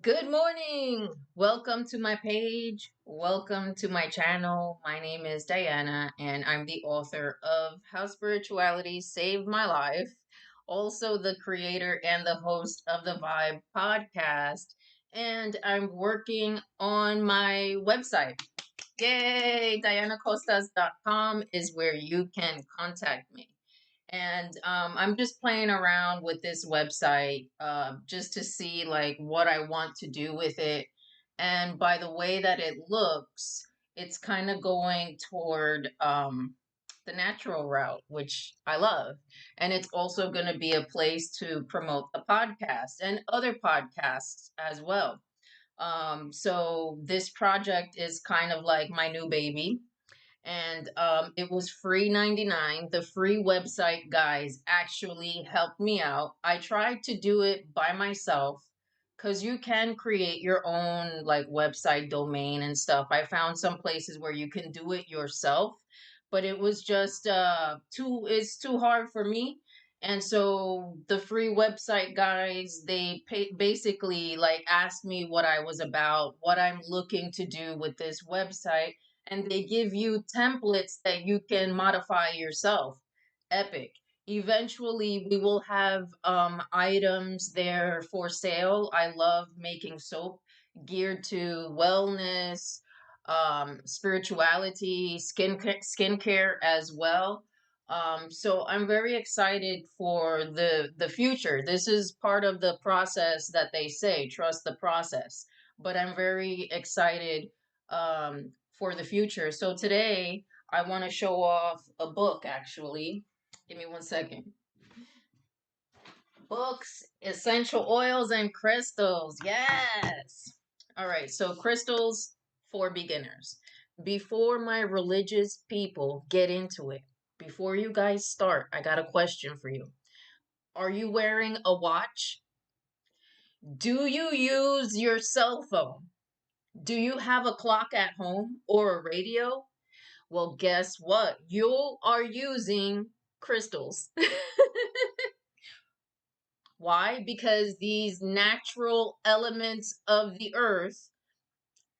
Good morning. Welcome to my page. Welcome to my channel. My name is Diana, and I'm the author of How Spirituality Saved My Life, also the creator and the host of the Vibe podcast. And I'm working on my website. Yay! DianaCostas.com is where you can contact me. And I'm just playing around with this website just to see like what I want to do with it. And by the way that it looks, it's kind of going toward the natural route, which I love. And it's also going to be a place to promote the podcast and other podcasts as well. So this project is kind of like my new baby, and it was free 99. The free website guys actually helped me out. I tried to do it by myself because you can create your own like website domain and stuff. I found some places where you can do it yourself, but it was just too it's too hard for me. And so the free website guys, basically like asked me what I was about, what I'm looking to do with this website, and they give you templates that you can modify yourself. Epic. Eventually, we will have items there for sale. I love making soap geared to wellness, spirituality, skincare as well. So I'm very excited for the future. This is part of the process that they say, trust the process. But I'm very excited for the future. So today I want to show off a book actually. Give me one second. Books, essential oils, and crystals. Yes. All right. So, crystals for beginners. Before my religious people get into it, before you guys start, I got a question for you. Are you wearing a watch? Do you use your cell phone? Do you have a clock at home or a radio? Well, guess what? You are using crystals. Why? Because these natural elements of the earth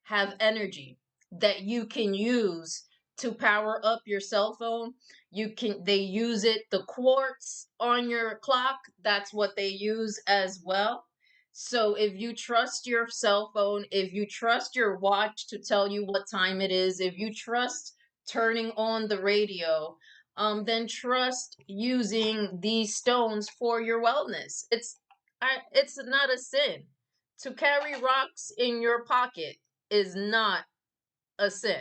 have energy that you can use to power up your cell phone. They use it, the quartz on your clock, that's what they use as well. So if you trust your cell phone, if you trust your watch to tell you what time it is, if you trust turning on the radio, then trust using these stones for your wellness. It's not a sin to carry rocks in your pocket is not a sin.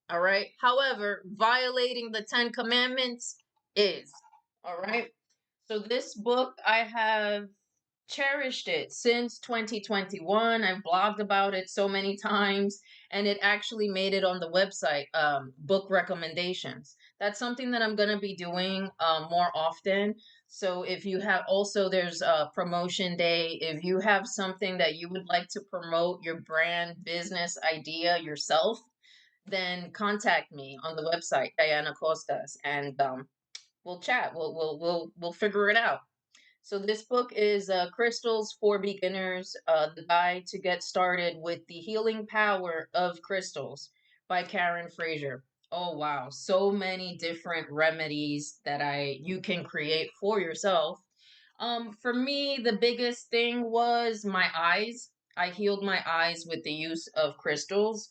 All right. However, violating the Ten Commandments is. All right. So this book, I have cherished it since 2021. I've blogged about it so many times, and it actually made it on the website, book recommendations. That's something that I'm going to be doing more often. So if you have also, there's a promotion day. If you have something that you would like to promote your brand, business idea yourself, then contact me on the website, Diana Costas, and we'll chat. We'll figure it out. So this book is Crystals for Beginners, the guide to get started with the healing power of crystals by Karen Fraser. Oh wow, so many different remedies that I you can create for yourself. For me, the biggest thing was my eyes. I healed my eyes with the use of crystals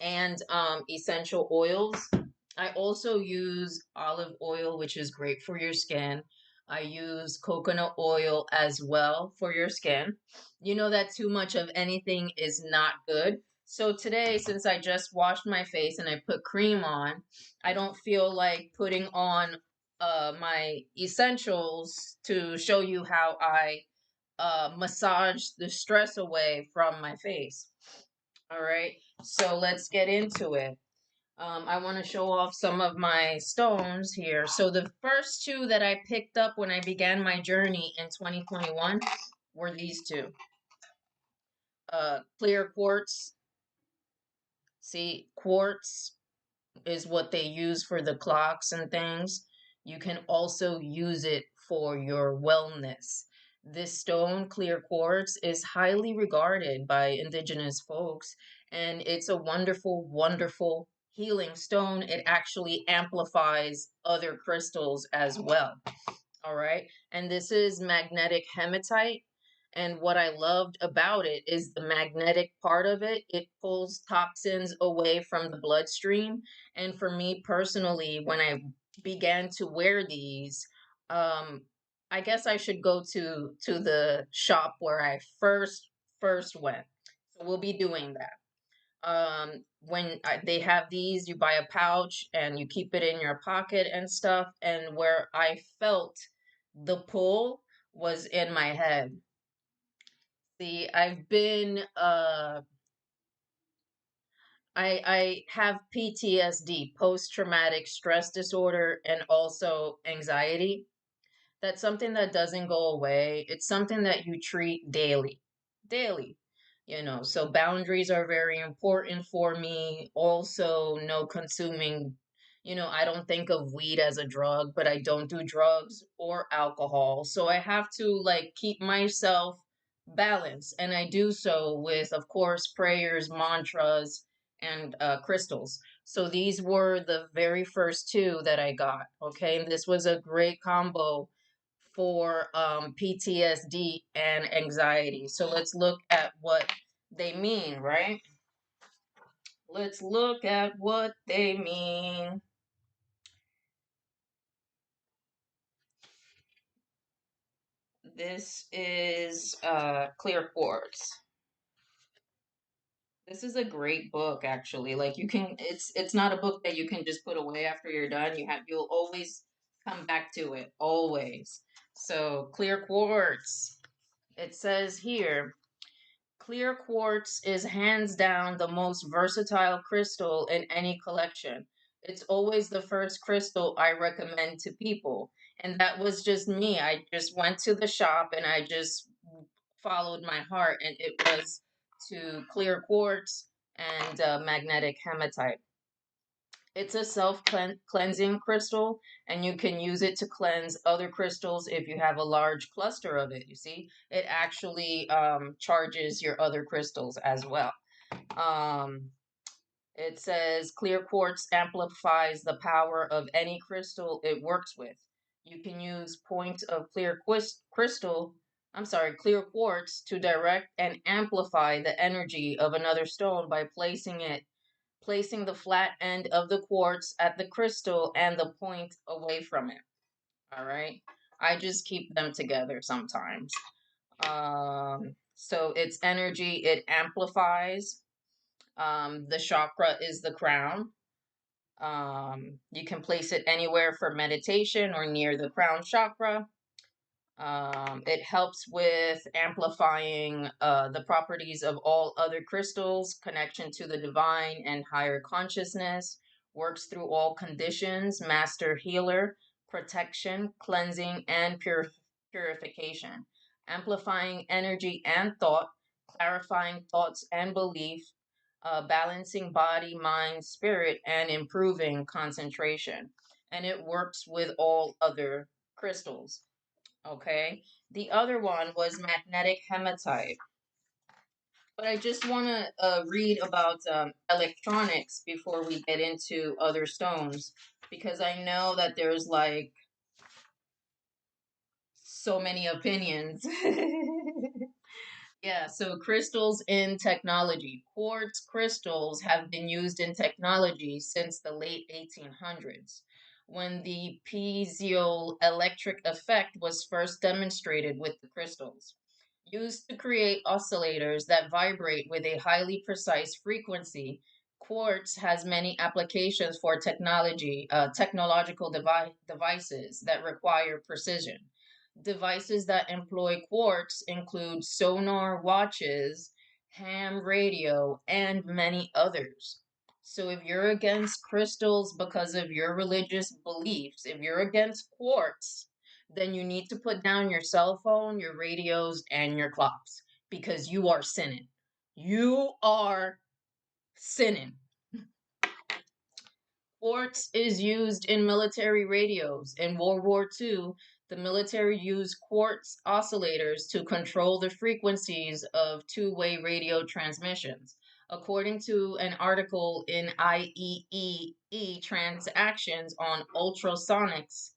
and essential oils. I also use olive oil, which is great for your skin. I use coconut oil as well for your skin. You know that too much of anything is not good. So today, since I just washed my face and I put cream on, I don't feel like putting on my essentials to show you how I massage the stress away from my face. All right, so let's get into it. I want to show off some of my stones here. So the first two that I picked up when I began my journey in 2021 were these two. Clear quartz. See, quartz is what they use for the clocks and things. You can also use it for your wellness. This stone, clear quartz, is highly regarded by indigenous folks, and it's a wonderful, wonderful healing stone. It actually amplifies other crystals as well. All right. And this is magnetic hematite. And what I loved about it is the magnetic part of it. It pulls toxins away from the bloodstream. And for me personally, when I began to wear these, um, I guess I should go to the shop where I first went. So we'll be doing that. When they have these, you buy a pouch and you keep it in your pocket and stuff. And where I felt the pull was in my head. See, I've been I have PTSD, post traumatic stress disorder, and also anxiety. That's something that doesn't go away. It's something that you treat daily. Daily. So boundaries are very important for me. Also, no consuming, I don't think of weed as a drug, but I don't do drugs or alcohol. So I have to like keep myself balanced. And I do so with, of course, prayers, mantras, and crystals. So these were the very first two that I got. Okay. And this was a great combo for PTSD and anxiety. So let's look at what they mean, right? Let's look at what they mean. This is Clear Quartz. This is a great book actually. Like it's not a book that you can just put away after you're done. You'll always come back to it, always. So, Clear Quartz. It says here, clear quartz is hands down the most versatile crystal in any collection. It's always the first crystal I recommend to people. And that was just me. I just went to the shop and I just followed my heart, and it was to clear quartz and magnetic hematite. It's a self cleansing crystal, and you can use it to cleanse other crystals if you have a large cluster of it. You see, it actually charges your other crystals as well. Um, it says clear quartz amplifies the power of any crystal it works with. You can use point of clear quartz to direct and amplify the energy of another stone by placing the flat end of the quartz at the crystal and the point away from it. All right. I just keep them together sometimes. So its energy, it amplifies. The chakra is the crown. You can place it anywhere for meditation or near the crown chakra. It helps with amplifying the properties of all other crystals, connection to the divine and higher consciousness, works through all conditions, master healer, protection, cleansing, and purification, amplifying energy and thought, clarifying thoughts and belief, balancing body, mind, spirit, and improving concentration. And it works with all other crystals. Okay. The other one was magnetic hematite. But I just want to read about electronics before we get into other stones, because I know that there's like so many opinions. Yeah, so crystals in technology. Quartz crystals have been used in technology since the late 1800s, when the piezoelectric effect was first demonstrated with the crystals. Used to create oscillators that vibrate with a highly precise frequency, quartz has many applications for technological devices that require precision. Devices that employ quartz include sonar watches, ham radio, and many others. So, if you're against crystals because of your religious beliefs, if you're against quartz, then you need to put down your cell phone, your radios, and your clocks, because you are sinning. You are sinning. Quartz is used in military radios. In World War II, The military used quartz oscillators to control the frequencies of two-way radio transmissions. According to an article in IEEE Transactions on Ultrasonics,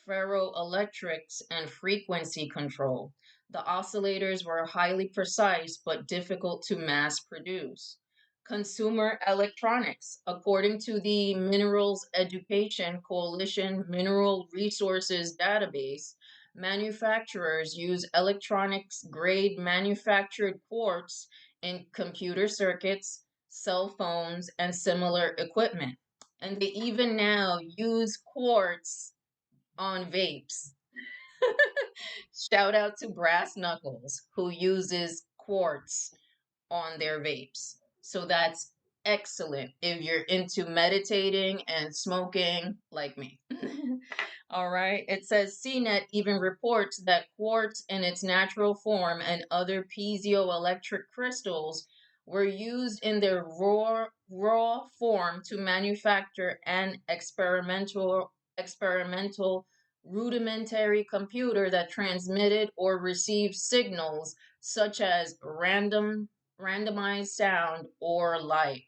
Ferroelectrics, and Frequency Control, the oscillators were highly precise but difficult to mass produce. Consumer electronics. According to the Minerals Education Coalition Mineral Resources Database, manufacturers use electronics grade manufactured quartz in computer circuits, cell phones, and similar equipment. And they even now use quartz on vapes. Shout out to Brass Knuckles, who uses quartz on their vapes. So that's excellent if you're into meditating and smoking like me. All right. It says CNET even reports that quartz in its natural form and other piezoelectric crystals were used in their raw form to manufacture an experimental rudimentary computer that transmitted or received signals such as randomized sound or light.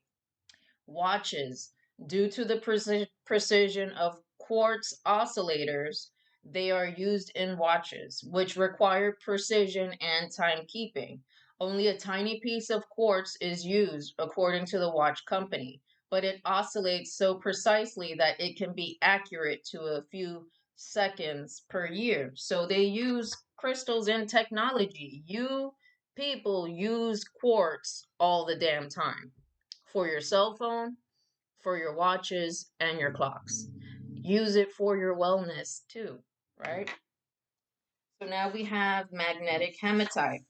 Watches. Due to the precision of quartz oscillators, they are used in watches, which require precision and timekeeping. Only a tiny piece of quartz is used, according to the watch company, but it oscillates so precisely that it can be accurate to a few seconds per year. So they use crystals in technology. You people use quartz all the damn time for your cell phone, for your watches, and your clocks. Use it for your wellness too, right? So now we have magnetic hematite.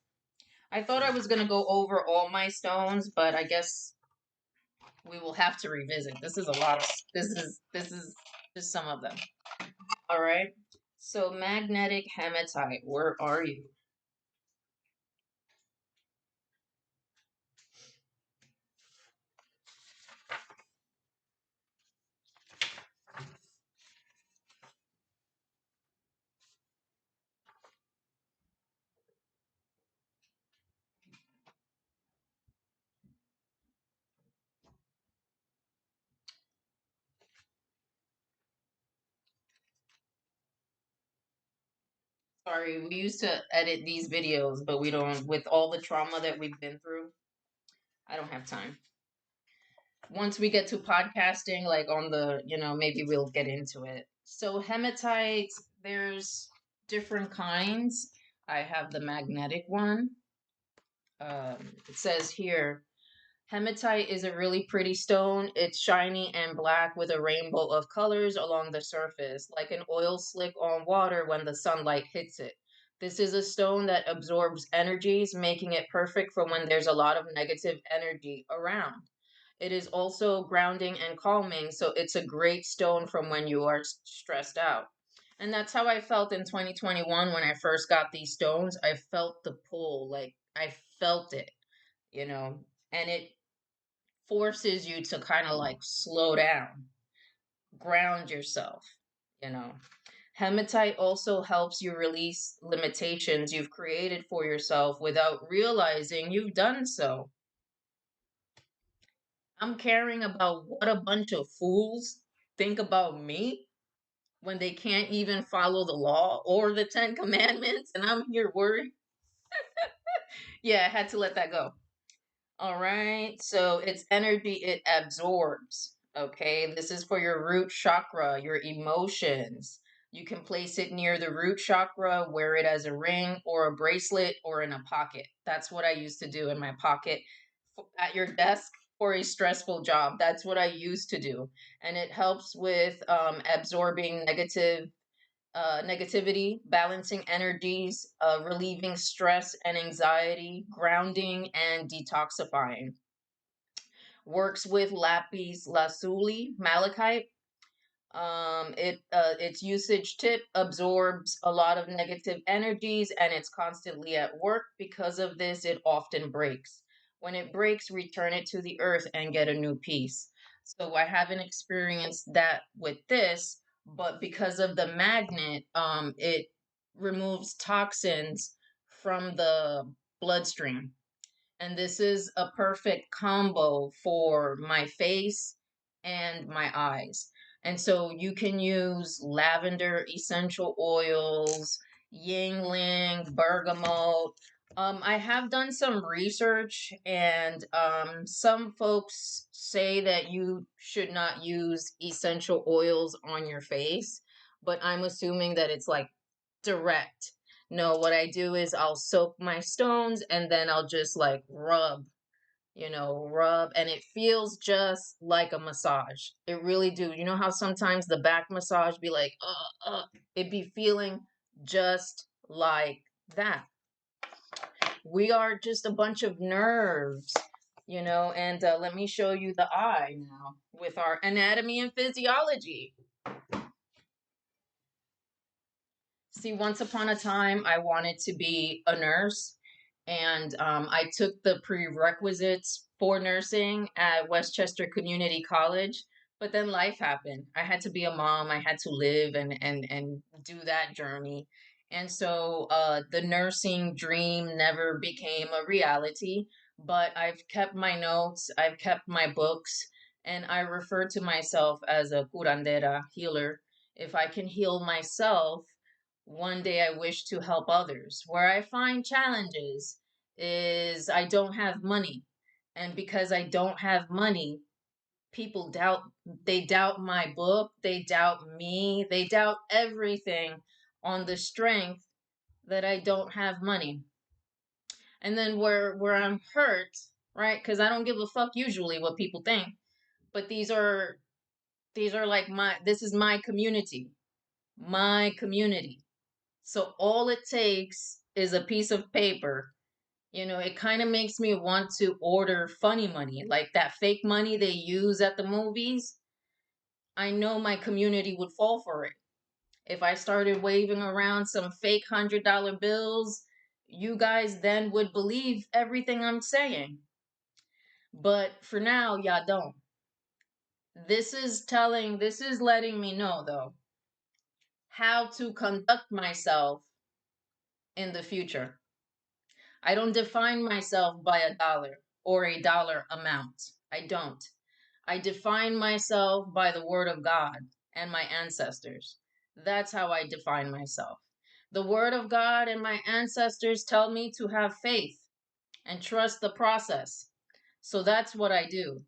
I thought I was going to go over all my stones, but I guess we will have to revisit. This is a lot of this is just some of them. All right. So magnetic hematite, where are you? Sorry, we used to edit these videos, but we don't, with all the trauma that we've been through, I don't have time. Once we get to podcasting, like on the, maybe we'll get into it. So hematite, there's different kinds. I have the magnetic one. It says here, hematite is a really pretty stone. It's shiny and black with a rainbow of colors along the surface, like an oil slick on water when the sunlight hits it. This is a stone that absorbs energies, making it perfect for when there's a lot of negative energy around. It is also grounding and calming, so it's a great stone from when you are stressed out. And that's how I felt in 2021 when I first got these stones. I felt the pull, like I felt it, you know, and it forces you to kind of like slow down, ground yourself, you know. Hematite also helps you release limitations you've created for yourself without realizing you've done so. I'm caring about what a bunch of fools think about me when they can't even follow the law or the Ten Commandments, and I'm here worried. Yeah, I had to let that go. All right, so it's energy it absorbs. Okay, this is for your root chakra, your emotions. You can place it near the root chakra, wear it as a ring or a bracelet or in a pocket. That's what I used to do in my pocket at your desk for a stressful job. That's what I used to do. And it helps with absorbing negativity, balancing energies, relieving stress and anxiety, grounding, and detoxifying. Works with lapis lazuli, malachite. Its usage tip absorbs a lot of negative energies and it's constantly at work. Because of this, it often breaks. When it breaks, return it to the earth and get a new piece. So I haven't experienced that with this, but because of the magnet, it removes toxins from the bloodstream. And this is a perfect combo for my face and my eyes. And so you can use lavender essential oils, yingling, bergamot. I have done some research, and some folks say that you should not use essential oils on your face, but I'm assuming that it's like direct. No, what I do is I'll soak my stones and then I'll just like rub, rub, and it feels just like a massage. It really do. You know how sometimes the back massage be like, it be feeling just like that. We are just a bunch of nerves, and let me show you the eye now with our anatomy and physiology. See, once upon a time, I wanted to be a nurse, and I took the prerequisites for nursing at Westchester Community College. But then life happened. I had to be a mom. I had to live and do that journey. And so the nursing dream never became a reality. But I've kept my notes, I've kept my books, and I refer to myself as a curandera, healer. If I can heal myself, one day I wish to help others. Where I find challenges is I don't have money. And because I don't have money, people they doubt my book, they doubt me, they doubt everything on the strength that I don't have money. And then where I'm hurt, right? Cuz I don't give a fuck usually what people think, but these are like this is my community. My community. So all it takes is a piece of paper. It kind of makes me want to order funny money, like that fake money they use at the movies. I know my community would fall for it. If I started waving around some fake $100 bills, you guys then would believe everything I'm saying. But for now, y'all don't. This is letting me know, though, how to conduct myself in the future. I don't define myself by a dollar or a dollar amount. I don't. I define myself by the word of God and my ancestors. That's how I define myself. The word of God and my ancestors tell me to have faith and trust the process. So that's what I do.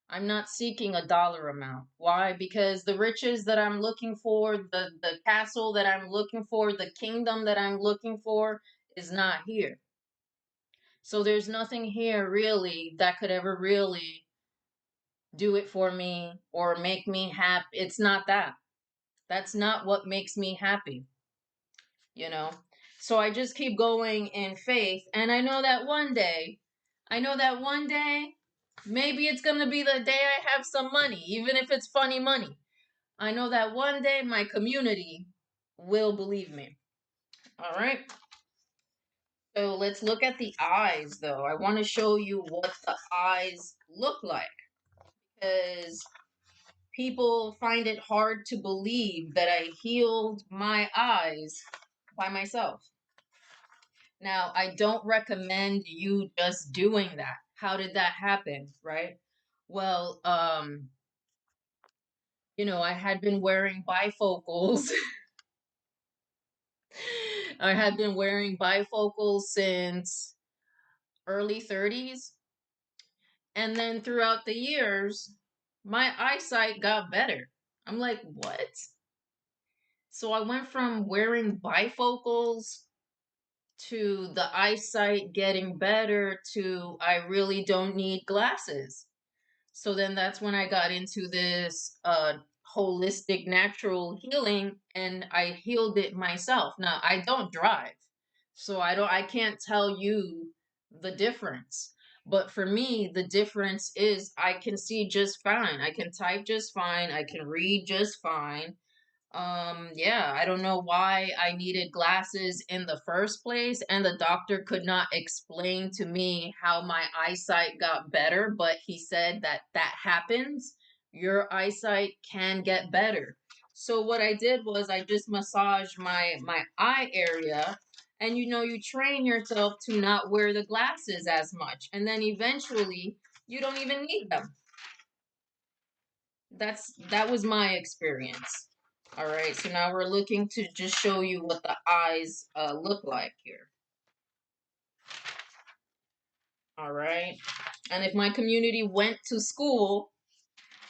I'm not seeking a dollar amount. Why? Because the riches that I'm looking for, the castle that I'm looking for, the kingdom that I'm looking for is not here. So there's nothing here really that could ever really do it for me or make me happy. It's not that. That's not what makes me happy, you know? So I just keep going in faith. And I know that one day, maybe it's going to be the day I have some money, even if it's funny money. I know that one day my community will believe me. All right. So let's look at the eyes, though. I want to show you what the eyes look like, because people find it hard to believe that I healed my eyes by myself. Now, I don't recommend you just doing that. How did that happen, right? Well, I had been wearing bifocals. I had been wearing bifocals since early 30s. And then throughout the years, my eyesight got better. I'm like, what? So I went from wearing bifocals to the eyesight getting better to I really don't need glasses. So then that's when I got into this holistic natural healing, and I healed it myself. Now, I don't drive. So I can't tell you the difference. But for me, the difference is I can see just fine. I can type just fine. I can read just fine. Yeah, I don't know why I needed glasses in the first place, and the doctor could not explain to me how my eyesight got better, but he said that happens. Your eyesight can get better. So what I did was I just massaged my eye area, and you train yourself to not wear the glasses as much, and then eventually you don't even need them. That was my experience. All right, so now we're looking to just show you what the eyes look like here. All right, and if my community went to school,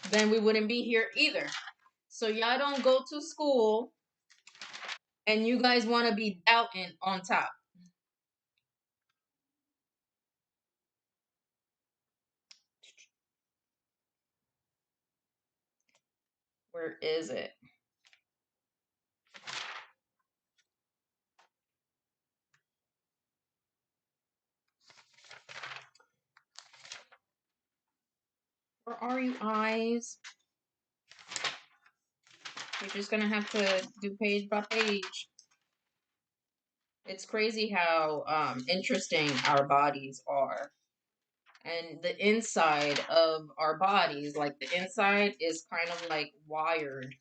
then we wouldn't be here either. So y'all don't go to school, and you guys want to be doubting on top. Where is it? Where are you, eyes? You're just gonna have to do page by page. It's crazy how interesting our bodies are. And the inside of our bodies, like the inside is kind of like wired,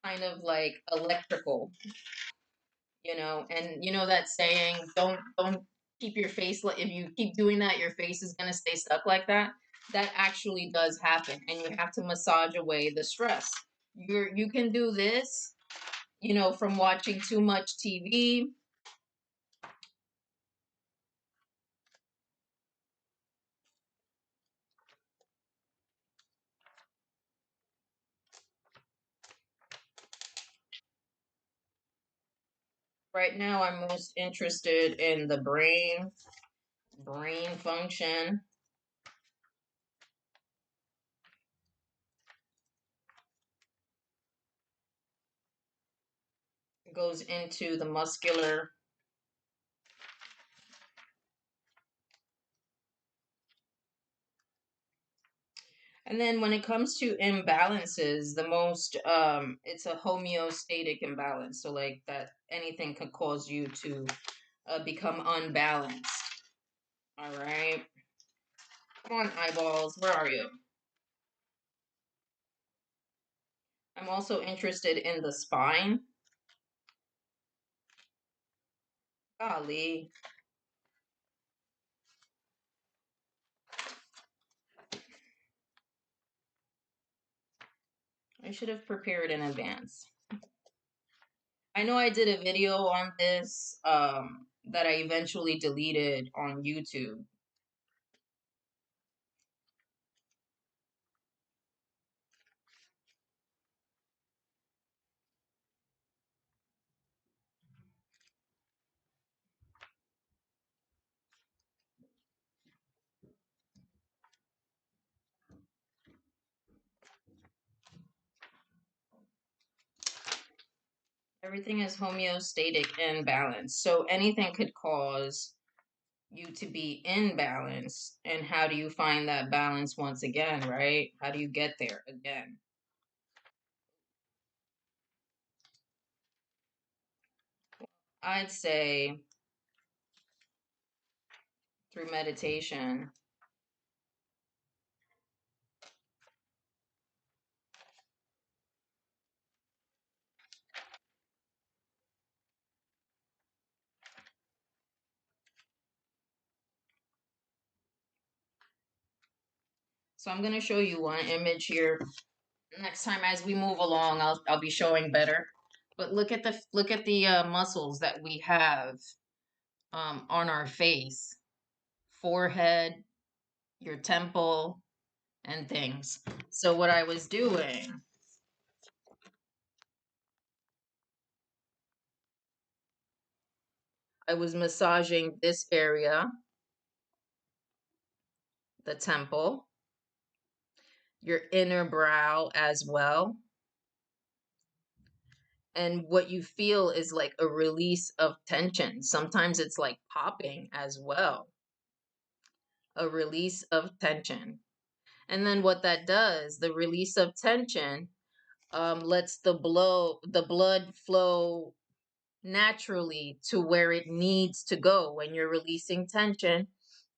kind of like electrical, and that saying, don't keep your face, like if you keep doing that, your face is going to stay stuck like that. That actually does happen, and you have to massage away the stress. You can do this, from watching too much TV. Right now I'm most interested in the brain function. It goes into the muscular. And then when it comes to imbalances, the most it's a homeostatic imbalance. So like that anything could cause you to become unbalanced. All right. Come on, eyeballs. Where are you? I'm also interested in the spine. Golly. I should have prepared in advance. I know I did a video on this that I eventually deleted on YouTube. Everything is homeostatic and balanced. So anything could cause you to be in balance. And how do you find that balance once again, right? How do you get there again? I'd say through meditation. So I'm going to show you one image here. Next time as we move along, I'll be showing better. But look at the muscles that we have on our face, forehead, your temple, and things. So what I was doing, I was massaging this area, the temple, your inner brow as well. And what you feel is like a release of tension. Sometimes it's like popping as well, a release of tension. And then what that does, the release of tension, lets the blood flow naturally to where it needs to go. When you're releasing tension,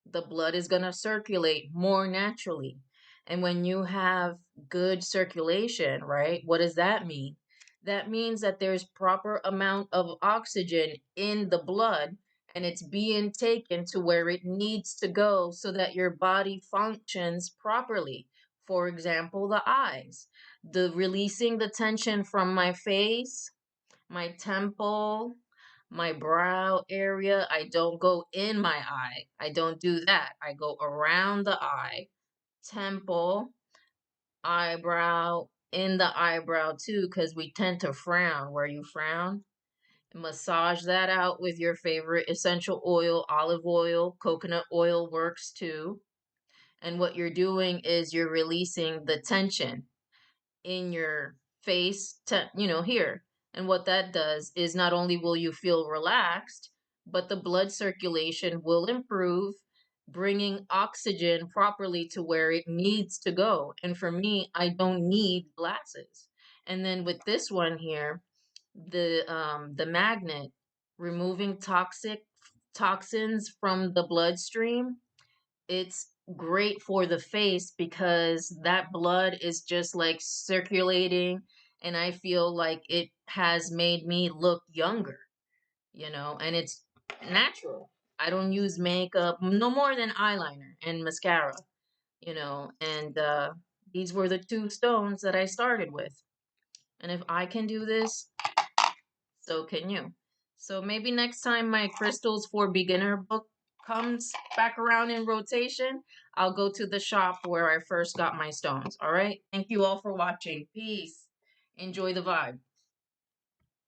the blood is going to circulate more naturally. And when you have good circulation, right, what does that mean? That means that there's proper amount of oxygen in the blood and it's being taken to where it needs to go so that your body functions properly. For example, the eyes, the releasing the tension from my face, my temple, my brow area. I don't go in my eye. I don't do that. I go around the eye, temple, eyebrow, in the eyebrow too, because we tend to frown where you frown. Massage that out with your favorite essential oil, olive oil, coconut oil works too. And what you're doing is you're releasing the tension in your face, here. And what that does is not only will you feel relaxed, but the blood circulation will improve, bringing oxygen properly to where it needs to go. And for me, I don't need glasses. And then with this one here, the magnet, removing toxins from the bloodstream, it's great for the face because that blood is just like circulating, and I feel like it has made me look younger, and it's natural. I don't use makeup no more than eyeliner and mascara, and these were the two stones that I started with. And if I can do this, so can you. So maybe next time my Crystals for Beginner book comes back around in rotation, I'll go to the shop where I first got my stones. All right. Thank you all for watching. Peace. Enjoy the vibe.